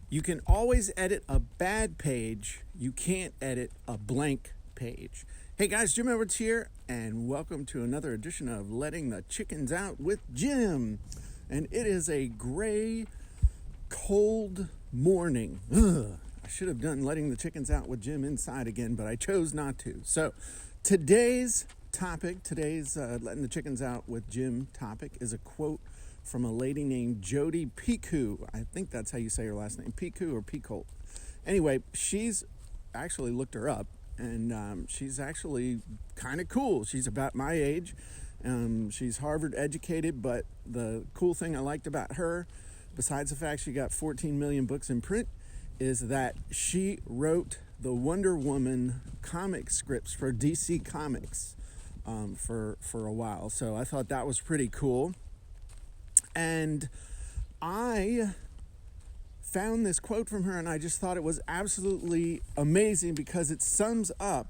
You can always edit a bad page. You can't edit a blank page. Hey guys, Jim Edwards here, and welcome to another edition of Letting the Chickens Out with Jim. And it is a gray, cold morning. I should have done Letting the Chickens Out with Jim inside again, but I chose not to. So today's topic, Letting the Chickens Out with Jim topic is a quote from a lady named Jodi Picoult. I think that's how you say her last name, Picoult or Picoult. Anyway, she's actually looked her up, and she's actually kind of cool. She's about my age. She's Harvard educated, but the cool thing I liked about her, besides the fact she got 14 million books in print, is that she wrote the Wonder Woman comic scripts for DC Comics for a while. So I thought that was pretty cool. And I found this quote from her, and I just thought it was absolutely amazing because it sums up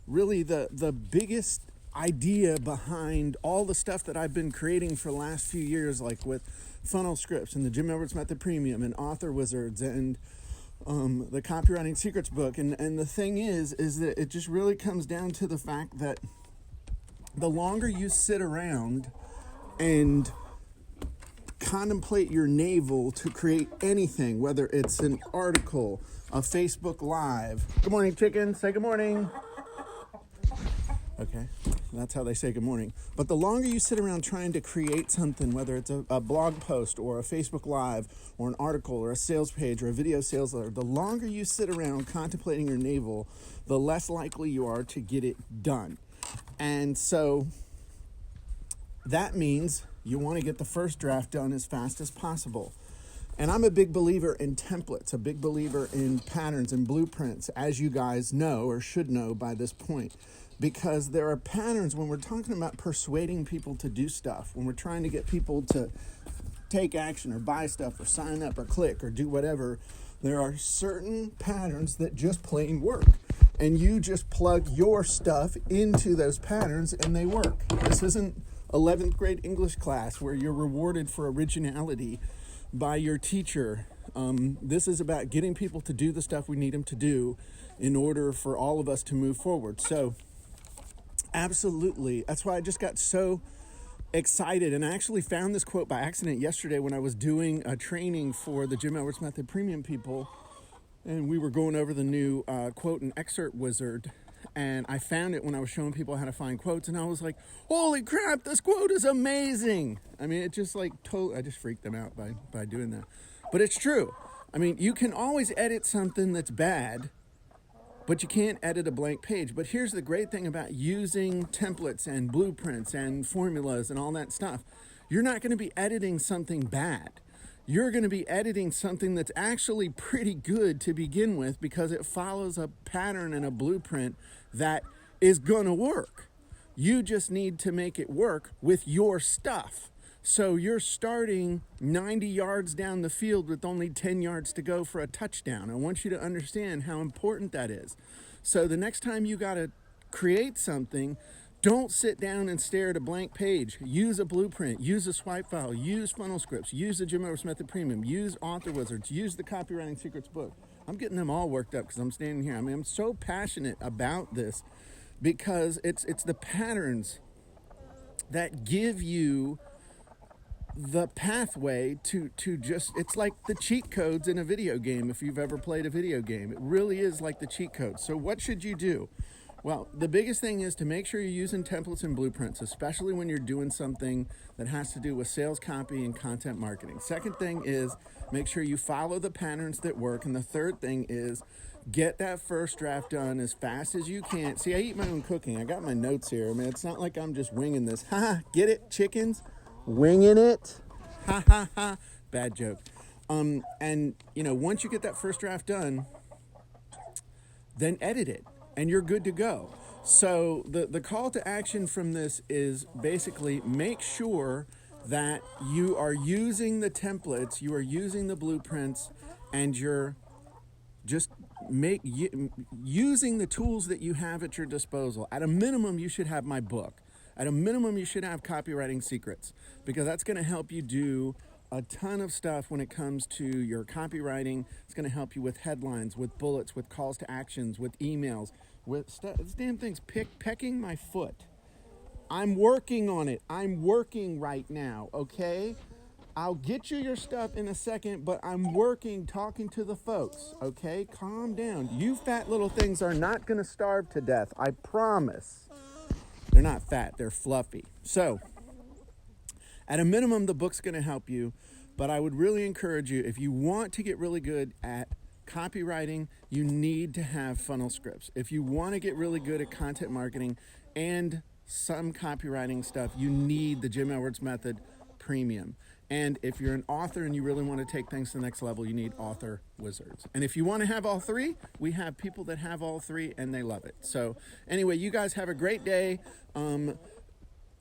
really the biggest idea behind all the stuff that I've been creating for the last few years, like with funnel scripts and the Jim Edwards Method Premium and Author Wizards and the Copywriting Secrets book. And the thing is that it just really comes down to the fact that the longer you sit around and contemplate your navel to create anything, whether it's an article, a Facebook Live. Good morning, chickens. Say good morning. Okay, that's how they say good morning. But the longer you sit around trying to create something, whether it's a blog post or a Facebook Live or an article or a sales page or a video sales letter, the longer you sit around contemplating your navel, the less likely you are to get it done. And so that means you want to get the first draft done as fast as possible. And I'm a big believer in templates, a big believer in patterns and blueprints, as you guys know or should know by this point. Because there are patterns when we're talking about persuading people to do stuff, when we're trying to get people to take action or buy stuff or sign up or click or do whatever, there are certain patterns that just plain work. And you just plug your stuff into those patterns and they work. This isn't 11th grade English class where you're rewarded for originality by your teacher. This is about getting people to do the stuff we need them to do in order for all of us to move forward. So absolutely. That's why I just got so excited. And I actually found this quote by accident yesterday when I was doing a training for the Jim Edwards Method Premium people. And we were going over the new quote and excerpt wizard. And I found it when I was showing people how to find quotes. And I was like, holy crap, this quote is amazing. I mean, it just like I just freaked them out by doing that. But it's true. I mean, you can always edit something that's bad, but you can't edit a blank page. But here's the great thing about using templates and blueprints and formulas and all that stuff. You're not going to be editing something bad. You're going to be editing something that's actually pretty good to begin with because it follows a pattern and a blueprint that is going to work. You just need to make it work with your stuff. So you're starting 90 yards down the field with only 10 yards to go for a touchdown. I want you to understand how important that is. So the next time you got to create something, don't sit down and stare at a blank page. Use a blueprint, use a swipe file, use funnel scripts, use the Jim Edwards Method Premium, use Author Wizards, use the Copywriting Secrets book. I'm getting them all worked up because I'm standing here. I mean, I'm so passionate about this because it's the patterns that give you the pathway to just, it's like the cheat codes in a video game if you've ever played a video game. It really is like the cheat codes. So what should you do? Well, the biggest thing is to make sure you're using templates and blueprints, especially when you're doing something that has to do with sales copy and content marketing. Second thing is make sure you follow the patterns that work. And the third thing is get that first draft done as fast as you can. See, I eat my own cooking. I got my notes here. I mean, it's not like I'm just winging this. Ha, get it, chickens? Winging it? Ha, ha, ha. Bad joke. And, once you get that first draft done, then edit it. And you're good to go. So the call to action from this is basically make sure that you are using the templates, you are using the blueprints, and you're just using the tools that you have at your disposal. At a minimum, you should have my book. At a minimum, you should have Copywriting Secrets, because that's going to help you do a ton of stuff when it comes to your copywriting. It's going to help you with headlines, with bullets, with calls to actions, with emails, with stuff. This damn thing's pecking my foot. I'm working on it. I'm working right now, okay? I'll get you your stuff in a second, but I'm working, talking to the folks, okay? Calm down. You fat little things are not going to starve to death. I promise. They're not fat. They're fluffy. So, at a minimum, the book's going to help you, but I would really encourage you, if you want to get really good at copywriting, you need to have funnel scripts. If you want to get really good at content marketing and some copywriting stuff, you need the Jim Edwards Method Premium. And if you're an author and you really want to take things to the next level, you need Author Wizards. And if you want to have all three, we have people that have all three and they love it. So anyway, you guys have a great day.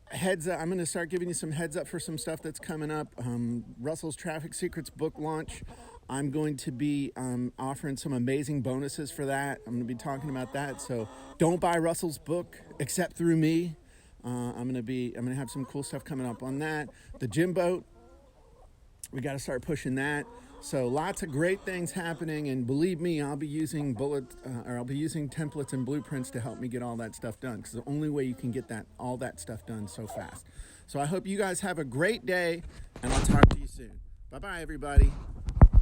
Heads up, I'm going to start giving you some heads up for some stuff that's coming up. Russell's Traffic Secrets book launch. I'm going to be offering some amazing bonuses for that. I'm going to be talking about that. So don't buy Russell's book except through me. I'm going to have some cool stuff coming up on that. The gym boat, we got to start pushing that. So lots of great things happening, and believe me, I'll be using templates and blueprints to help me get all that stuff done, because the only way you can get all that stuff done so fast. So I hope you guys have a great day, and I'll talk to you soon. Bye-bye, everybody.